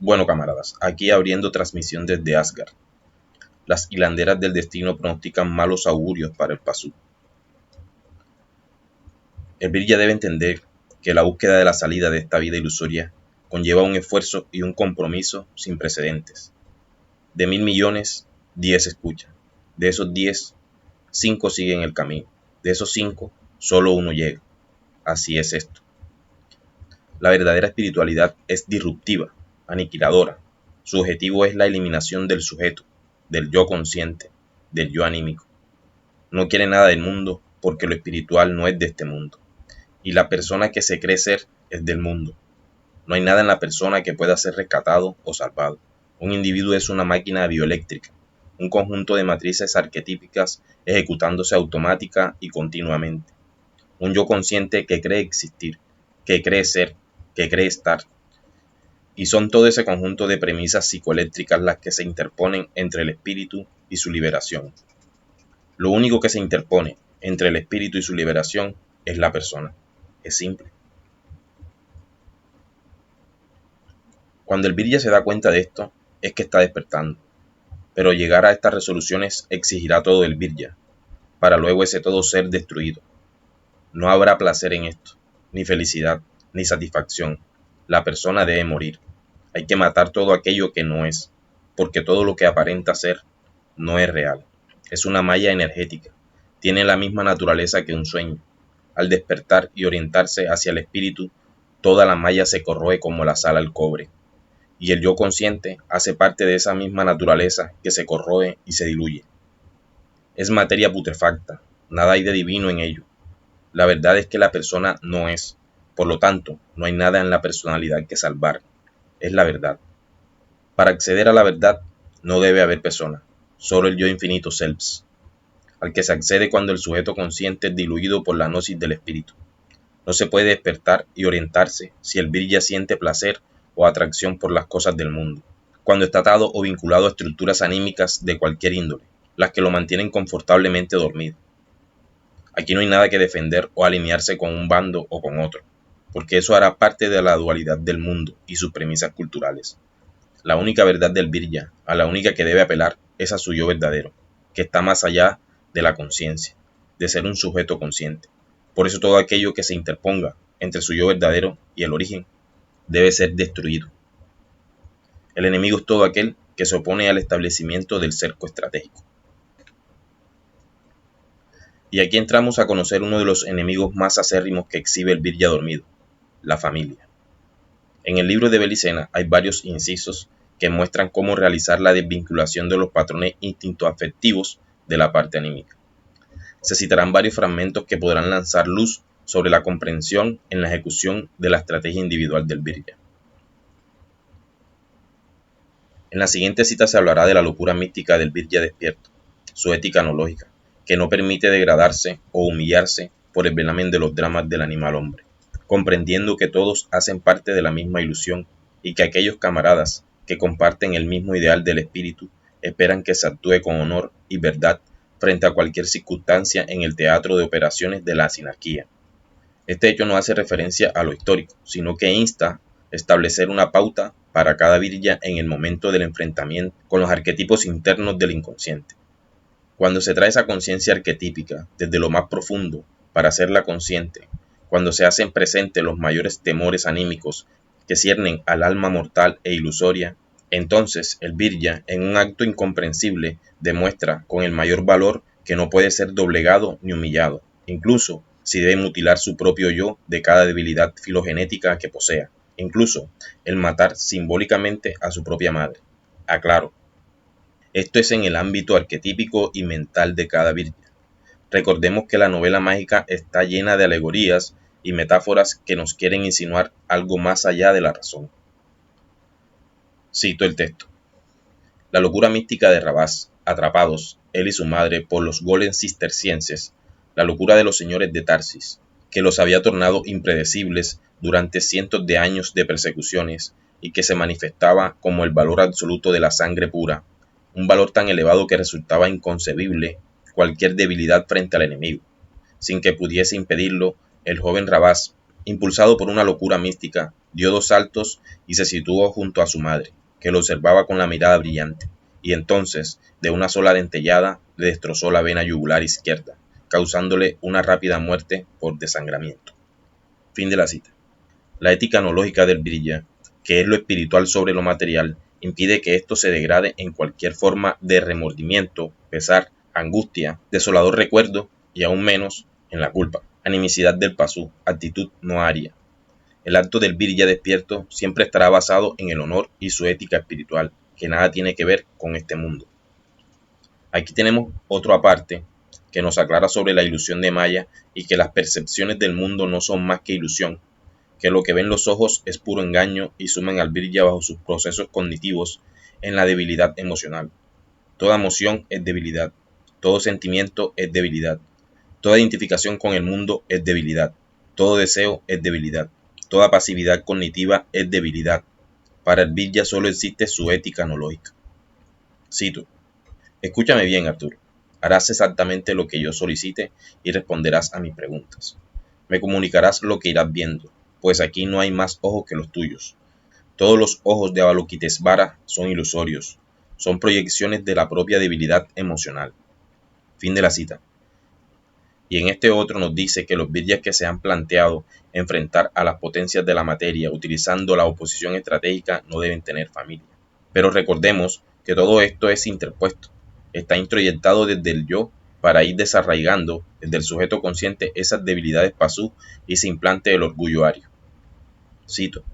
Bueno, camaradas, aquí abriendo transmisión desde Asgard. Las hilanderas del destino pronostican malos augurios para el Pasú. El Virya debe entender que la búsqueda de la salida de esta vida ilusoria conlleva un esfuerzo y un compromiso sin precedentes. De 1.000 millones, 10 escuchan. De esos 10, 5 siguen el camino. De esos 5, solo uno llega. Así es esto. La verdadera espiritualidad es disruptiva, aniquiladora. Su objetivo es la eliminación del sujeto, del yo consciente, del yo anímico. No quiere nada del mundo porque lo espiritual no es de este mundo. Y la persona que se cree ser es del mundo. No hay nada en la persona que pueda ser rescatado o salvado. Un individuo es una máquina bioeléctrica, un conjunto de matrices arquetípicas ejecutándose automática y continuamente. Un yo consciente que cree existir, que cree ser, que cree estar. Y son todo ese conjunto de premisas psicoeléctricas las que se interponen entre el espíritu y su liberación. Lo único que se interpone entre el espíritu y su liberación es la persona. Es simple. Cuando el Virya se da cuenta de esto, es que está despertando. Pero llegar a estas resoluciones exigirá todo el Virya, para luego ese todo ser destruido. No habrá placer en esto, ni felicidad, ni satisfacción. La persona debe morir. Hay que matar todo aquello que no es, porque todo lo que aparenta ser no es real. Es una malla energética. Tiene la misma naturaleza que un sueño. Al despertar y orientarse hacia el espíritu, toda la malla se corroe como la sal al cobre. Y el yo consciente hace parte de esa misma naturaleza que se corroe y se diluye. Es materia putrefacta, nada hay de divino en ello. La verdad es que la persona no es, por lo tanto, no hay nada en la personalidad que salvar. Es la verdad. Para acceder a la verdad no debe haber persona, solo el yo infinito selves, al que se accede cuando el sujeto consciente es diluido por la gnosis del espíritu. No se puede despertar y orientarse si el Virya siente placer o atracción por las cosas del mundo, cuando está atado o vinculado a estructuras anímicas de cualquier índole, las que lo mantienen confortablemente dormido. Aquí no hay nada que defender o alinearse con un bando o con otro, porque eso hará parte de la dualidad del mundo y sus premisas culturales. La única verdad del Virya, a la única que debe apelar, es a su yo verdadero, que está más allá de la conciencia, de ser un sujeto consciente. Por eso todo aquello que se interponga entre su yo verdadero y el origen debe ser destruido. El enemigo es todo aquel que se opone al establecimiento del cerco estratégico. Y aquí entramos a conocer uno de los enemigos más acérrimos que exhibe el Virya dormido, la familia. En el libro de Belicena hay varios incisos que muestran cómo realizar la desvinculación de los patrones instintoafectivos de la parte anímica. Se citarán varios fragmentos que podrán lanzar luz sobre la comprensión en la ejecución de la estrategia individual del Virya. En la siguiente cita se hablará de la locura mística del Virya despierto, su ética no lógica, que no permite degradarse o humillarse por el velamen de los dramas del animal hombre, comprendiendo que todos hacen parte de la misma ilusión y que aquellos camaradas que comparten el mismo ideal del espíritu esperan que se actúe con honor y verdad frente a cualquier circunstancia en el teatro de operaciones de la sinarquía. Este hecho no hace referencia a lo histórico, sino que insta a establecer una pauta para cada Virya en el momento del enfrentamiento con los arquetipos internos del inconsciente. Cuando se trae esa conciencia arquetípica desde lo más profundo para hacerla consciente, cuando se hacen presentes los mayores temores anímicos que ciernen al alma mortal e ilusoria, entonces el Virya, en un acto incomprensible, demuestra con el mayor valor que no puede ser doblegado ni humillado, incluso si debe mutilar su propio yo de cada debilidad filogenética que posea, incluso el matar simbólicamente a su propia madre. Aclaro. Esto es en el ámbito arquetípico y mental de cada Virya. Recordemos que la novela mágica está llena de alegorías y metáforas que nos quieren insinuar algo más allá de la razón. Cito el texto. La locura mística de Rabás, atrapados, él y su madre, por los golems cistercienses, la locura de los señores de Tarsis, que los había tornado impredecibles durante cientos de años de persecuciones y que se manifestaba como el valor absoluto de la sangre pura, un valor tan elevado que resultaba inconcebible cualquier debilidad frente al enemigo. Sin que pudiese impedirlo, el joven Rabás, Impulsado por una locura mística, dio 2 saltos y se situó junto a su madre, que lo observaba con la mirada brillante, y entonces, de una sola dentellada, le destrozó la vena yugular izquierda, causándole una rápida muerte por desangramiento. Fin de la cita. La ética no lógica del Virya, que es lo espiritual sobre lo material, impide que esto se degrade en cualquier forma de remordimiento, pesar, angustia, desolador recuerdo y aún menos en la culpa. Animicidad del pasú, actitud no aria. El acto del Virya despierto siempre estará basado en el honor y su ética espiritual, que nada tiene que ver con este mundo. Aquí tenemos otro aparte que nos aclara sobre la ilusión de Maya y que las percepciones del mundo no son más que ilusión, que lo que ven los ojos es puro engaño y sumen al Virya bajo sus procesos cognitivos en la debilidad emocional. Toda emoción es debilidad, todo sentimiento es debilidad, toda identificación con el mundo es debilidad, todo deseo es debilidad, toda pasividad cognitiva es debilidad. Para el Virya solo existe su ética no lógica. Cito: escúchame bien, Arturo. Harás exactamente lo que yo solicite y responderás a mis preguntas. Me comunicarás lo que irás viendo, pues aquí no hay más ojos que los tuyos. Todos los ojos de Avalokitesvara son ilusorios, son proyecciones de la propia debilidad emocional. Fin de la cita. Y en este otro nos dice que los Viryas que se han planteado enfrentar a las potencias de la materia utilizando la oposición estratégica no deben tener familia. Pero recordemos que todo esto es interpuesto, está introyectado desde el yo para ir desarraigando desde el sujeto consciente esas debilidades pasú y se implante el orgullo ario. Cito: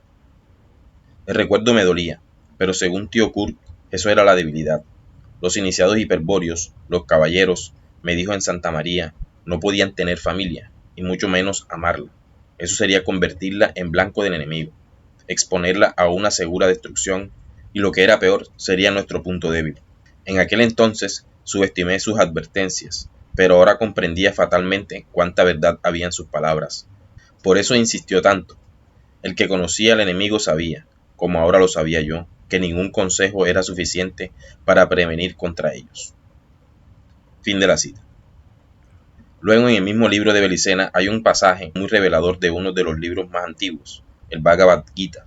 el recuerdo me dolía, pero según tío Kurt, eso era la debilidad. Los iniciados hiperbóreos, los caballeros, me dijo en Santa María, no podían tener familia, y mucho menos amarla. Eso sería convertirla en blanco del enemigo, exponerla a una segura destrucción, y lo que era peor, sería nuestro punto débil. En aquel entonces subestimé sus advertencias, pero ahora comprendía fatalmente cuánta verdad había en sus palabras. Por eso insistió tanto. El que conocía al enemigo sabía, como ahora lo sabía yo, que ningún consejo era suficiente para prevenir contra ellos. Fin de la cita. Luego, en el mismo libro de Belicena hay un pasaje muy revelador de uno de los libros más antiguos, el Bhagavad Gita.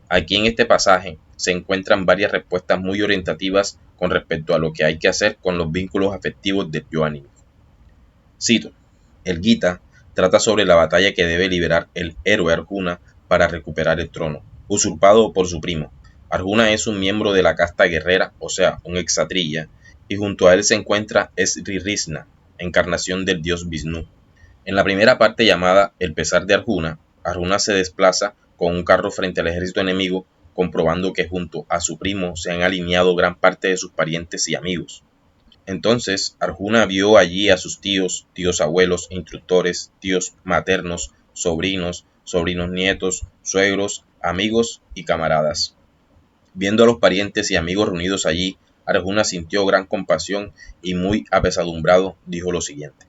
Aquí en este pasaje se encuentran varias respuestas muy orientativas con respecto a lo que hay que hacer con los vínculos afectivos del yo anímico. Cito: el Gita trata sobre la batalla que debe liberar el héroe Arjuna para recuperar el trono, usurpado por su primo. Arjuna es un miembro de la casta guerrera, o sea, un exatriya, y junto a él se encuentra Sri Krishna, encarnación del dios Vishnu. En la primera parte llamada El pesar de Arjuna, Arjuna se desplaza con un carro frente al ejército enemigo, comprobando que junto a su primo se han alineado gran parte de sus parientes y amigos. Entonces Arjuna vio allí a sus tíos, tíos abuelos, instructores, tíos maternos, sobrinos, sobrinos nietos, suegros, amigos y camaradas. Viendo a los parientes y amigos reunidos allí, Arjuna sintió gran compasión y muy apesadumbrado dijo lo siguiente.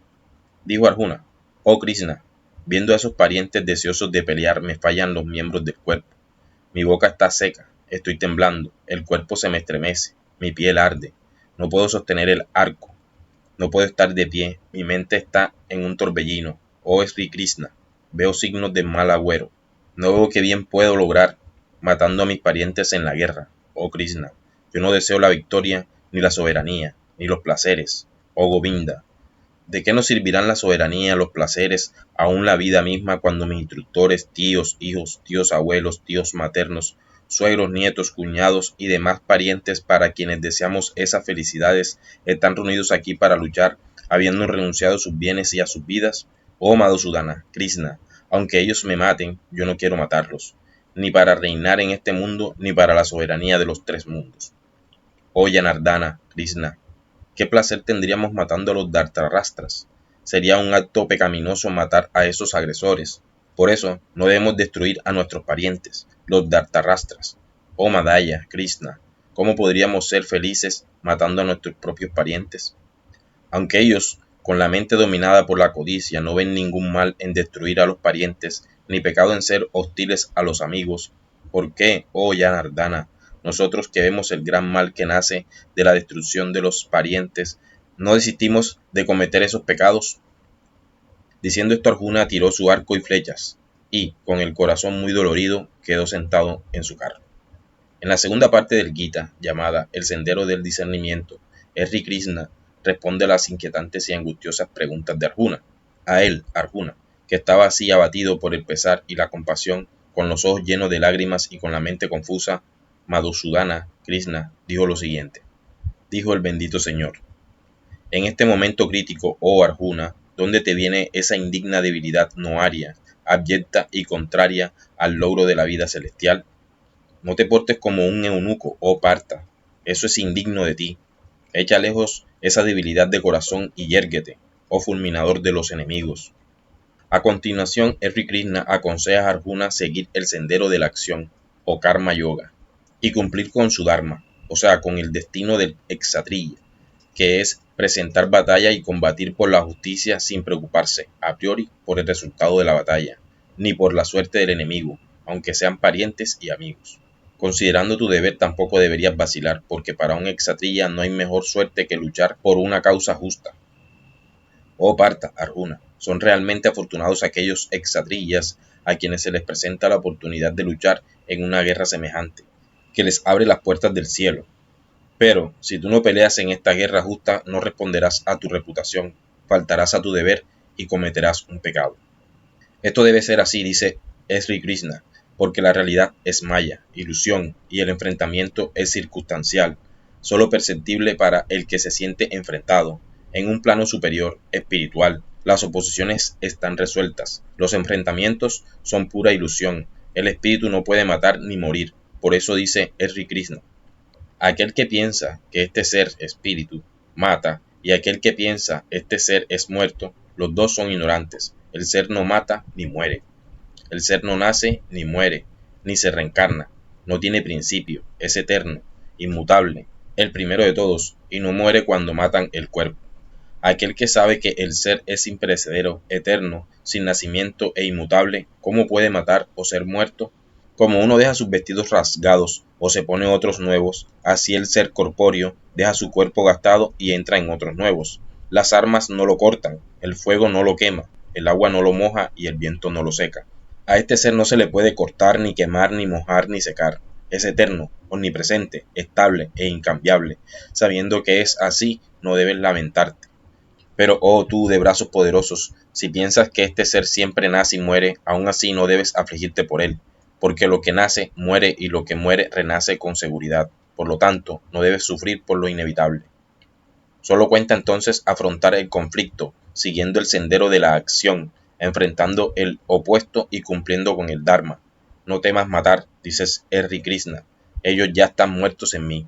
Dijo Arjuna: oh Krishna, viendo a esos parientes deseosos de pelear me fallan los miembros del cuerpo. Mi boca está seca, estoy temblando, el cuerpo se me estremece, mi piel arde, no puedo sostener el arco, no puedo estar de pie, mi mente está en un torbellino. Oh Sri Krishna, veo signos de mal agüero, no veo qué bien puedo lograr matando a mis parientes en la guerra. Oh Krishna, yo no deseo la victoria, ni la soberanía, ni los placeres. Oh Govinda, ¿de qué nos servirán la soberanía, los placeres, aún la vida misma cuando mis instructores, tíos, hijos, tíos abuelos, tíos maternos, suegros, nietos, cuñados y demás parientes para quienes deseamos esas felicidades están reunidos aquí para luchar, habiendo renunciado a sus bienes y a sus vidas? Oh Madhusudana, Krishna, aunque ellos me maten, yo no quiero matarlos, ni para reinar en este mundo, ni para la soberanía de los 3 mundos. Oh Janardana, Krishna, ¿qué placer tendríamos matando a los Dhartarashtas? Sería un acto pecaminoso matar a esos agresores. Por eso, no debemos destruir a nuestros parientes, los Dhartarashtas. Oh Madaya, Krishna, ¿cómo podríamos ser felices matando a nuestros propios parientes? Aunque ellos, con la mente dominada por la codicia, no ven ningún mal en destruir a los parientes, ni pecado en ser hostiles a los amigos, ¿por qué, oh Janardana, nosotros que vemos el gran mal que nace de la destrucción de los parientes, no desistimos de cometer esos pecados? Diciendo esto, Arjuna tiró su arco y flechas. y, con el corazón muy dolorido, quedó sentado en su carro. En la segunda parte del Gita, llamada El Sendero del Discernimiento, Sri Krishna responde a las inquietantes y angustiosas preguntas de Arjuna. A él, Arjuna, que estaba así abatido por el pesar y la compasión, con los ojos llenos de lágrimas y con la mente confusa, Madhusudana, Krishna, dijo lo siguiente. Dijo el bendito Señor: en este momento crítico, oh Arjuna, ¿dónde te viene esa indigna debilidad noaria, abyecta y contraria al logro de la vida celestial? No te portes como un eunuco, oh Parta, eso es indigno de ti. Echa lejos esa debilidad de corazón y yérguete, oh fulminador de los enemigos. A continuación, Sri Krishna aconseja a Arjuna seguir el sendero de la acción, o karma yoga, y cumplir con su dharma, o sea, con el destino del exatriya, que es presentar batalla y combatir por la justicia sin preocuparse, a priori, por el resultado de la batalla, ni por la suerte del enemigo, aunque sean parientes y amigos. Considerando tu deber, tampoco deberías vacilar, porque para un exatriya no hay mejor suerte que luchar por una causa justa. Oh Parta, Arjuna, son realmente afortunados aquellos exatrillas a quienes se les presenta la oportunidad de luchar en una guerra semejante, que les abre las puertas del cielo. Pero, si tú no peleas en esta guerra justa, no responderás a tu reputación, faltarás a tu deber y cometerás un pecado. Esto debe ser así, dice Sri Krishna, porque la realidad es maya, ilusión, y el enfrentamiento es circunstancial, solo perceptible para el que se siente enfrentado. En un plano superior, espiritual, las oposiciones están resueltas, los enfrentamientos son pura ilusión, el espíritu no puede matar ni morir, por eso dice Sri Krishna. Aquel que piensa que este ser espíritu mata y aquel que piensa este ser es muerto, los dos son ignorantes. El ser no mata ni muere. El ser no nace ni muere, ni se reencarna. No tiene principio, es eterno, inmutable, el primero de todos, y no muere cuando matan el cuerpo. Aquel que sabe que el ser es imperecedero, eterno, sin nacimiento e inmutable, ¿cómo puede matar o ser muerto? Como uno deja sus vestidos rasgados o se pone otros nuevos, así el ser corpóreo deja su cuerpo gastado y entra en otros nuevos. Las armas no lo cortan, el fuego no lo quema, el agua no lo moja y el viento no lo seca. A este ser no se le puede cortar, ni quemar, ni mojar, ni secar. Es eterno, omnipresente, estable e incambiable. Sabiendo que es así, no debes lamentarte. Pero, oh tú de brazos poderosos, si piensas que este ser siempre nace y muere, aún así no debes afligirte por él, porque lo que nace muere y lo que muere renace con seguridad. Por lo tanto, no debes sufrir por lo inevitable. Solo cuenta entonces afrontar el conflicto, siguiendo el sendero de la acción, enfrentando el opuesto y cumpliendo con el Dharma. No temas matar, dices Sri Krishna, ellos ya están muertos en mí.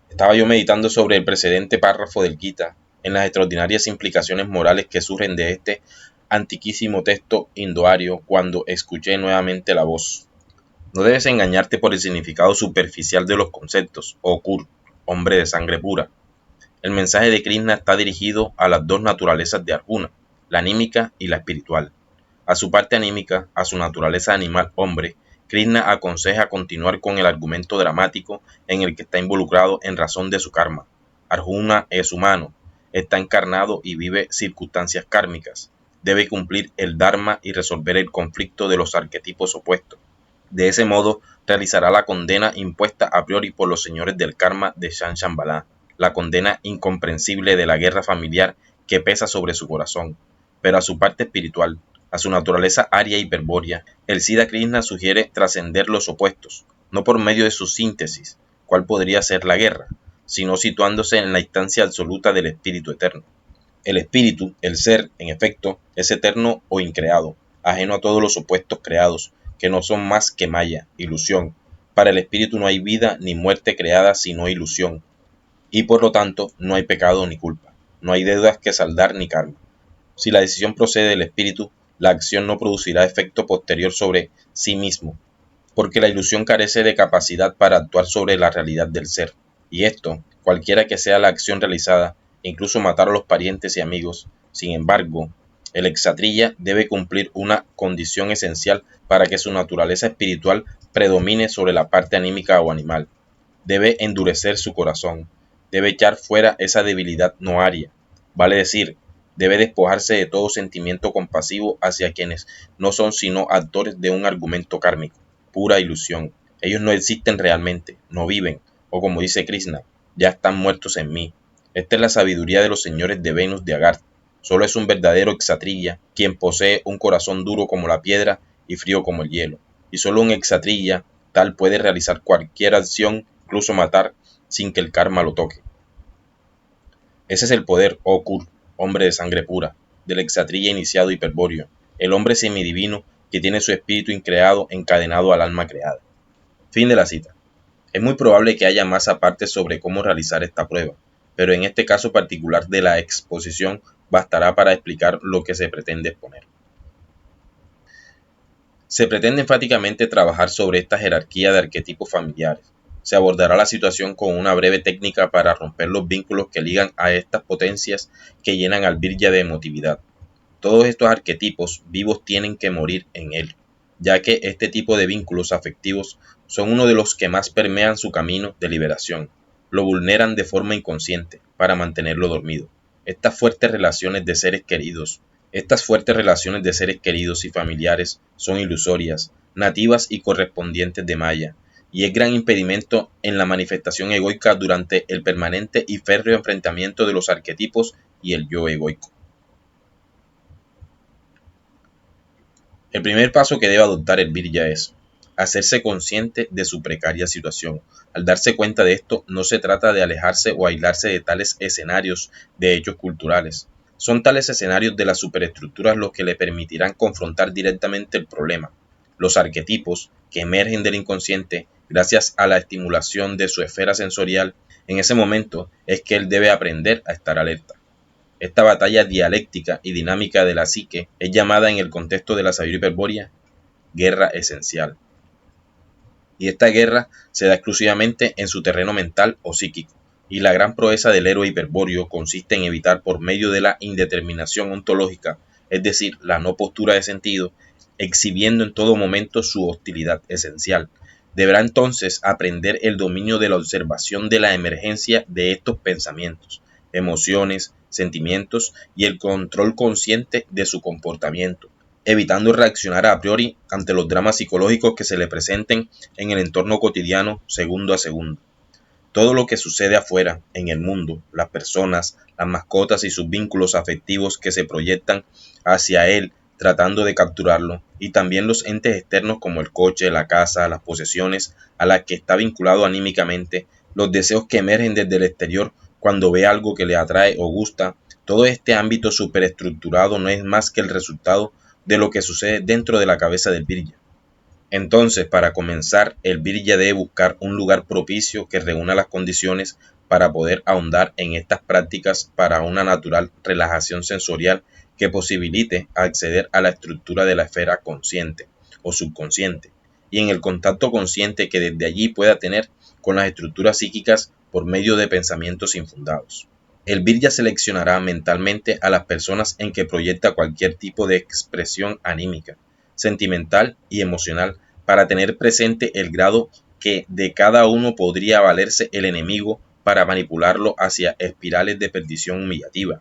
Estaba yo meditando sobre el precedente párrafo del Gita, en las extraordinarias implicaciones morales que surgen de este antiquísimo texto indoario cuando escuché nuevamente la voz. No debes engañarte por el significado superficial de los conceptos, oh Kur, hombre de sangre pura. El mensaje de Krishna está dirigido a las dos naturalezas de Arjuna, la anímica y la espiritual. A su parte anímica, a su naturaleza animal hombre, Krishna aconseja continuar con el argumento dramático en el que está involucrado en razón de su karma. Arjuna es humano, está encarnado y vive circunstancias kármicas. Debe cumplir el dharma y resolver el conflicto de los arquetipos opuestos. De ese modo, realizará la condena impuesta a priori por los señores del karma de Shambhala, la condena incomprensible de la guerra familiar que pesa sobre su corazón. Pero a su parte espiritual, a su naturaleza aria y hiperbórea, el Siddha Krishna sugiere trascender los opuestos, no por medio de su síntesis, cuál podría ser la guerra, sino situándose en la instancia absoluta del espíritu eterno. El espíritu, el ser, en efecto, es eterno o increado, ajeno a todos los opuestos creados, que no son más que maya, ilusión. Para el espíritu no hay vida ni muerte creada sino ilusión, y por lo tanto no hay pecado ni culpa, no hay deudas que saldar ni karma. Si la decisión procede del espíritu, la acción no producirá efecto posterior sobre sí mismo, porque la ilusión carece de capacidad para actuar sobre la realidad del ser, y esto, cualquiera que sea la acción realizada, incluso matar a los parientes y amigos. Sin embargo, el exatriya debe cumplir una condición esencial para que su naturaleza espiritual predomine sobre la parte anímica o animal. Debe endurecer su corazón, debe echar fuera esa debilidad noaria, vale decir, Debe despojarse de todo sentimiento compasivo hacia quienes no son sino actores de un argumento kármico, pura ilusión. Ellos no existen realmente, no viven, o como dice Krishna, ya están muertos en mí. Esta es la sabiduría de los señores de Venus de Agartha. Solo es un verdadero exatrilla quien posee un corazón duro como la piedra y frío como el hielo. Y solo un exatrilla tal puede realizar cualquier acción, incluso matar, sin que el karma lo toque. Ese es el poder, oh Kur, hombre de sangre pura, del exatrilla iniciado hiperbóreo, el hombre semidivino que tiene su espíritu increado encadenado al alma creada. Fin de la cita. Es muy probable que haya más aparte sobre cómo realizar esta prueba, pero en este caso particular de la exposición bastará para explicar lo que se pretende exponer. Se pretende enfáticamente trabajar sobre esta jerarquía de arquetipos familiares. Se abordará la situación con una breve técnica para romper los vínculos que ligan a estas potencias que llenan al Virya de emotividad. Todos estos arquetipos vivos tienen que morir en él, ya que este tipo de vínculos afectivos son uno de los que más permean su camino de liberación. Lo vulneran de forma inconsciente para mantenerlo dormido. Estas fuertes relaciones de seres queridos y familiares son ilusorias, nativas y correspondientes de Maya, y es gran impedimento en la manifestación egoica durante el permanente y férreo enfrentamiento de los arquetipos y el yo egoico. El primer paso que debe adoptar el Virya es hacerse consciente de su precaria situación. Al darse cuenta de esto, no se trata de alejarse o aislarse de tales escenarios de hechos culturales. Son tales escenarios de las superestructuras los que le permitirán confrontar directamente el problema. Los arquetipos, que emergen del inconsciente gracias a la estimulación de su esfera sensorial, en ese momento es que él debe aprender a estar alerta. Esta batalla dialéctica y dinámica de la psique es llamada en el contexto de la sabiduría hiperbórea guerra esencial. Y esta guerra se da exclusivamente en su terreno mental o psíquico, y la gran proeza del héroe hiperbóreo consiste en evitar por medio de la indeterminación ontológica, es decir, la no postura de sentido, exhibiendo en todo momento su hostilidad esencial. Deberá entonces aprender el dominio de la observación de la emergencia de estos pensamientos, emociones, sentimientos y el control consciente de su comportamiento, evitando reaccionar a priori ante los dramas psicológicos que se le presenten en el entorno cotidiano segundo a segundo. Todo lo que sucede afuera, en el mundo, las personas, las mascotas y sus vínculos afectivos que se proyectan hacia él tratando de capturarlo, y también los entes externos como el coche, la casa, las posesiones a las que está vinculado anímicamente, los deseos que emergen desde el exterior cuando ve algo que le atrae o gusta, todo este ámbito superestructurado no es más que el resultado de lo que sucede dentro de la cabeza del Virya. Entonces, para comenzar, el Virya debe buscar un lugar propicio que reúna las condiciones para poder ahondar en estas prácticas para una natural relajación sensorial que posibilite acceder a la estructura de la esfera consciente o subconsciente y en el contacto consciente que desde allí pueda tener con las estructuras psíquicas por medio de pensamientos infundados. El Virya seleccionará mentalmente a las personas en que proyecta cualquier tipo de expresión anímica, sentimental y emocional para tener presente el grado que de cada uno podría valerse el enemigo para manipularlo hacia espirales de perdición humillativa.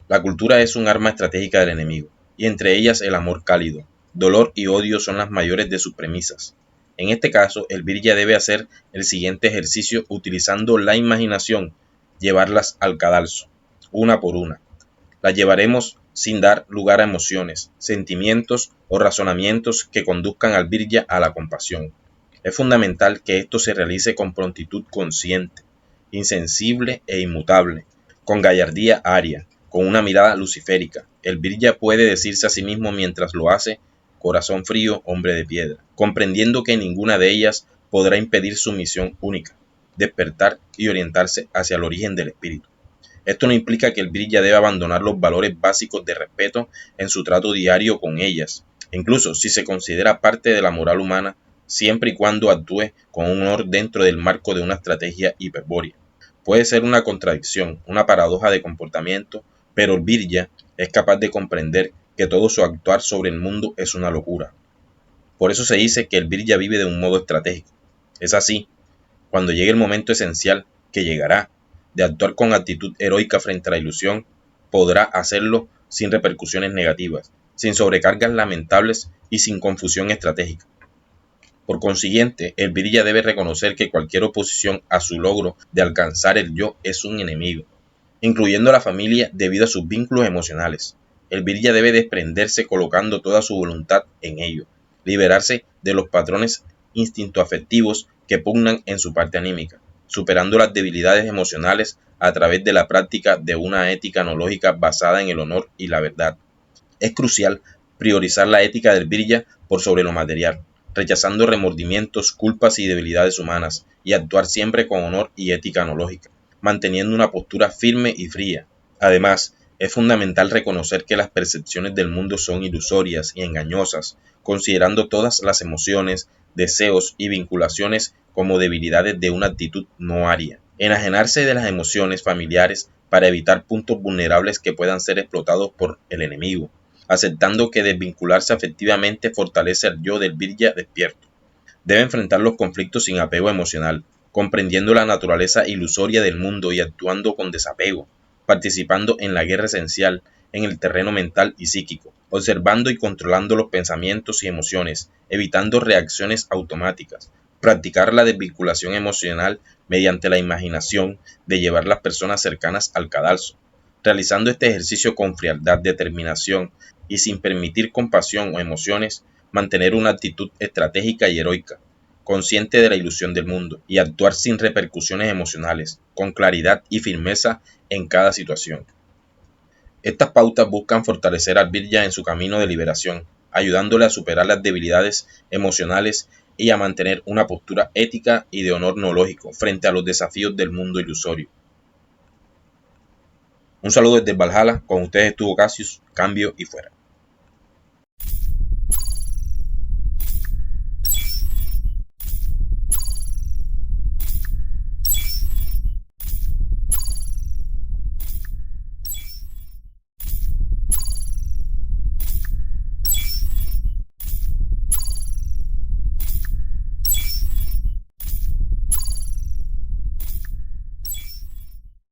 La cultura es un arma estratégica del enemigo, y entre ellas el amor cálido. Dolor y odio son las mayores de sus premisas. En este caso, el Virya debe hacer el siguiente ejercicio utilizando la imaginación, llevarlas al cadalso, una por una. Las llevaremos sin dar lugar a emociones, sentimientos o razonamientos que conduzcan al Virya a la compasión. Es fundamental que esto se realice con prontitud consciente, insensible e inmutable, con gallardía aria, con una mirada luciférica. El Virya puede decirse a sí mismo mientras lo hace, corazón frío, hombre de piedra, comprendiendo que ninguna de ellas podrá impedir su misión única, despertar y orientarse hacia el origen del espíritu. Esto no implica que el Virya deba abandonar los valores básicos de respeto en su trato diario con ellas, incluso si se considera parte de la moral humana, siempre y cuando actúe con un honor dentro del marco de una estrategia hiperbórea. Puede ser una contradicción, una paradoja de comportamiento, pero el Virya es capaz de comprender que todo su actuar sobre el mundo es una locura. Por eso se dice que el Virya vive de un modo estratégico. Es así, cuando llegue el momento esencial, que llegará, de actuar con actitud heroica frente a la ilusión, podrá hacerlo sin repercusiones negativas, sin sobrecargas lamentables y sin confusión estratégica. Por consiguiente, el virya debe reconocer que cualquier oposición a su logro de alcanzar el yo es un enemigo, incluyendo a la familia debido a sus vínculos emocionales. El virya debe desprenderse colocando toda su voluntad en ello, liberarse de los patrones instintoafectivos que pugnan en su parte anímica, superando las debilidades emocionales a través de la práctica de una ética no-lógica basada en el honor y la verdad. Es crucial priorizar la ética del virya por sobre lo material, rechazando remordimientos, culpas y debilidades humanas, y actuar siempre con honor y ética no-lógica, manteniendo una postura firme y fría. Además, es fundamental reconocer que las percepciones del mundo son ilusorias y engañosas, considerando todas las emociones, deseos y vinculaciones como debilidades de una actitud no aria. Enajenarse de las emociones familiares para evitar puntos vulnerables que puedan ser explotados por el enemigo, aceptando que desvincularse afectivamente fortalece al yo del virya despierto. Debe enfrentar los conflictos sin apego emocional, comprendiendo la naturaleza ilusoria del mundo y actuando con desapego, participando en la guerra esencial en el terreno mental y psíquico, observando y controlando los pensamientos y emociones, evitando reacciones automáticas, practicar la desvinculación emocional mediante la imaginación de llevar las personas cercanas al cadalso, realizando este ejercicio con frialdad, determinación y sin permitir compasión o emociones, mantener una actitud estratégica y heroica, consciente de la ilusión del mundo, y actuar sin repercusiones emocionales, con claridad y firmeza en cada situación. Estas pautas buscan fortalecer al virya en su camino de liberación, ayudándole a superar las debilidades emocionales y a mantener una postura ética y de honor no lógico frente a los desafíos del mundo ilusorio. Un saludo desde Valhalla, con ustedes estuvo Cassius, cambio y fuera.